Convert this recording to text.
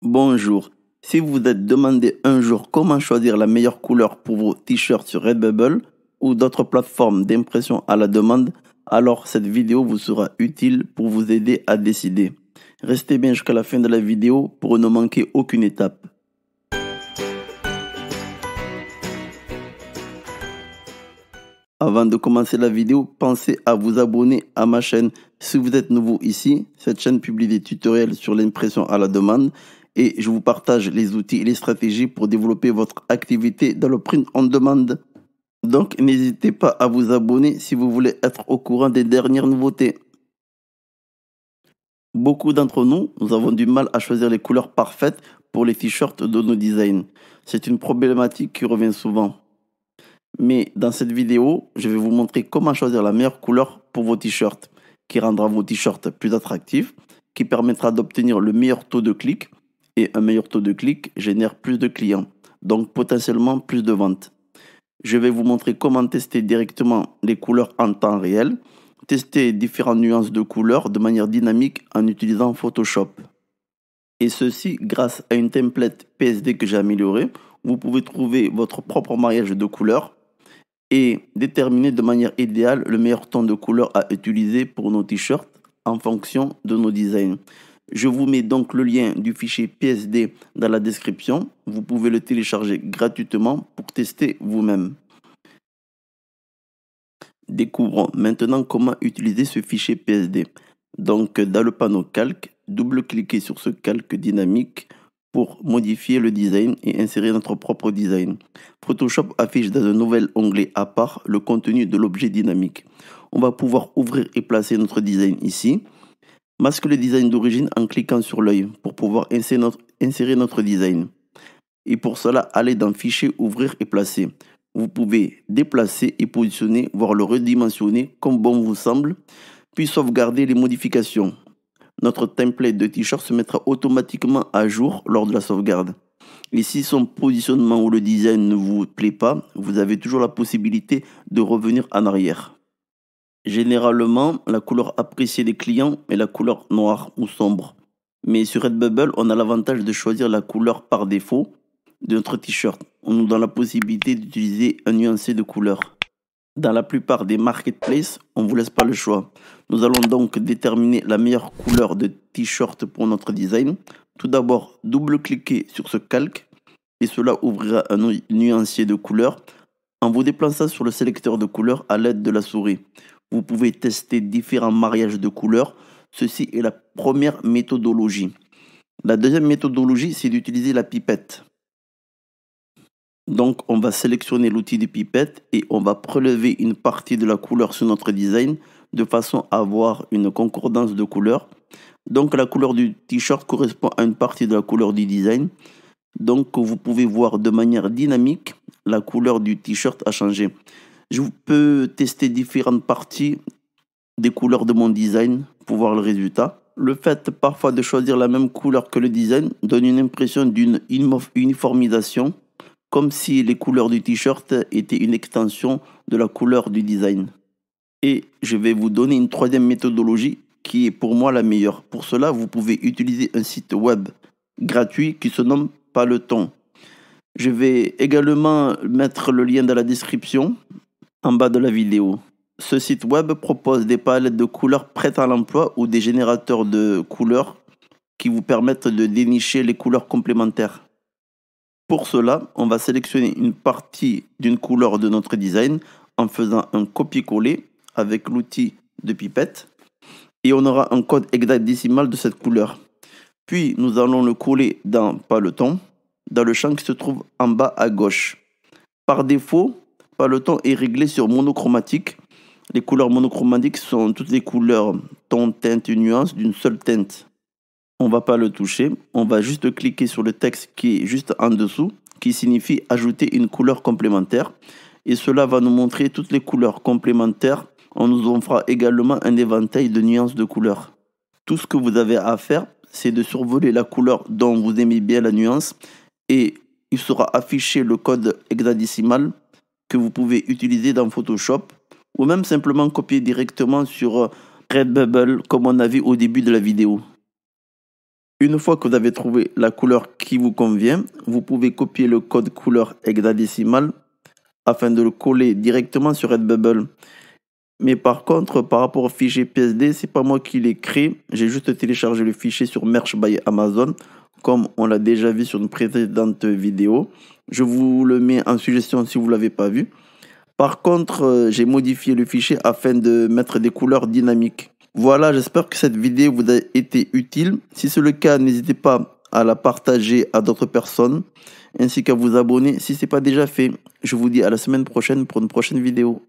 Bonjour. Si vous vous êtes demandé un jour comment choisir la meilleure couleur pour vos t-shirts sur Redbubble ou d'autres plateformes d'impression à la demande, alors cette vidéo vous sera utile pour vous aider à décider. Restez bien jusqu'à la fin de la vidéo pour ne manquer aucune étape. Avant de commencer la vidéo, pensez à vous abonner à ma chaîne. Si vous êtes nouveau ici, cette chaîne publie des tutoriels sur l'impression à la demande et je vous partage les outils et les stratégies pour développer votre activité dans le print on demand. Donc, n'hésitez pas à vous abonner si vous voulez être au courant des dernières nouveautés. Beaucoup d'entre nous, nous avons du mal à choisir les couleurs parfaites pour les t-shirts de nos designs. C'est une problématique qui revient souvent. Mais dans cette vidéo, je vais vous montrer comment choisir la meilleure couleur pour vos t-shirts, qui rendra vos t-shirts plus attractifs, qui permettra d'obtenir le meilleur taux de clic, et un meilleur taux de clic génère plus de clients, donc potentiellement plus de ventes. Je vais vous montrer comment tester directement les couleurs en temps réel, tester différentes nuances de couleurs de manière dynamique en utilisant Photoshop. Et ceci grâce à une template PSD que j'ai améliorée. Vous pouvez trouver votre propre mariage de couleurs et déterminer de manière idéale le meilleur ton de couleur à utiliser pour nos t-shirts en fonction de nos designs. Je vous mets donc le lien du fichier PSD dans la description. Vous pouvez le télécharger gratuitement pour tester vous-même. Découvrons maintenant comment utiliser ce fichier PSD. Donc, dans le panneau calque, double-cliquez sur ce calque dynamique pour modifier le design et insérer notre propre design. Photoshop affiche dans un nouvel onglet à part le contenu de l'objet dynamique. On va pouvoir ouvrir et placer notre design ici. Masque le design d'origine en cliquant sur l'œil pour pouvoir insérer notre design. Et pour cela, allez dans Fichier, Ouvrir et Placer. Vous pouvez déplacer et positionner, voire le redimensionner comme bon vous semble, puis sauvegarder les modifications. Notre template de t-shirt se mettra automatiquement à jour lors de la sauvegarde. Et si son positionnement ou le design ne vous plaît pas, vous avez toujours la possibilité de revenir en arrière. Généralement, la couleur appréciée des clients est la couleur noire ou sombre. Mais sur Redbubble, on a l'avantage de choisir la couleur par défaut de notre t-shirt. On nous donne la possibilité d'utiliser un nuancé de couleurs. Dans la plupart des marketplaces, on ne vous laisse pas le choix. Nous allons donc déterminer la meilleure couleur de t-shirt pour notre design. Tout d'abord, double-cliquez sur ce calque et cela ouvrira un nuancier de couleurs en vous déplaçant sur le sélecteur de couleurs à l'aide de la souris. Vous pouvez tester différents mariages de couleurs. Ceci est la première méthodologie. La deuxième méthodologie, c'est d'utiliser la pipette. Donc, on va sélectionner l'outil de pipette et on va prélever une partie de la couleur sur notre design de façon à avoir une concordance de couleurs. Donc, la couleur du t-shirt correspond à une partie de la couleur du design. Donc, vous pouvez voir de manière dynamique la couleur du t-shirt a changé. Je peux tester différentes parties des couleurs de mon design pour voir le résultat. Le fait parfois de choisir la même couleur que le design donne une impression d'une uniformisation, comme si les couleurs du t-shirt étaient une extension de la couleur du design. Et je vais vous donner une troisième méthodologie qui est pour moi la meilleure. Pour cela, vous pouvez utiliser un site web gratuit qui se nomme Paleton. Je vais également mettre le lien dans la description en bas de la vidéo. Ce site web propose des palettes de couleurs prêtes à l'emploi ou des générateurs de couleurs qui vous permettent de dénicher les couleurs complémentaires. Pour cela, on va sélectionner une partie d'une couleur de notre design en faisant un copier-coller avec l'outil de pipette et on aura un code hexadécimal de cette couleur. Puis nous allons le coller dans Paleton, dans le champ qui se trouve en bas à gauche. Par défaut, Paleton est réglé sur monochromatique. Les couleurs monochromatiques sont toutes les couleurs ton, teinte et nuance d'une seule teinte. On ne va pas le toucher, on va juste cliquer sur le texte qui est juste en dessous, qui signifie ajouter une couleur complémentaire. Et cela va nous montrer toutes les couleurs complémentaires. On nous offrira également un éventail de nuances de couleurs. Tout ce que vous avez à faire, c'est de survoler la couleur dont vous aimez bien la nuance et il sera affiché le code hexadécimal que vous pouvez utiliser dans Photoshop ou même simplement copier directement sur Redbubble comme on a vu au début de la vidéo. Une fois que vous avez trouvé la couleur qui vous convient, vous pouvez copier le code couleur hexadécimal afin de le coller directement sur Redbubble. Mais par contre, par rapport au fichier PSD, c'est pas moi qui l'ai créé. J'ai juste téléchargé le fichier sur Merch by Amazon, comme on l'a déjà vu sur une précédente vidéo. Je vous le mets en suggestion si vous ne l'avez pas vu. Par contre, j'ai modifié le fichier afin de mettre des couleurs dynamiques. Voilà, j'espère que cette vidéo vous a été utile. Si c'est le cas, n'hésitez pas à la partager à d'autres personnes, ainsi qu'à vous abonner si ce n'est pas déjà fait. Je vous dis à la semaine prochaine pour une prochaine vidéo.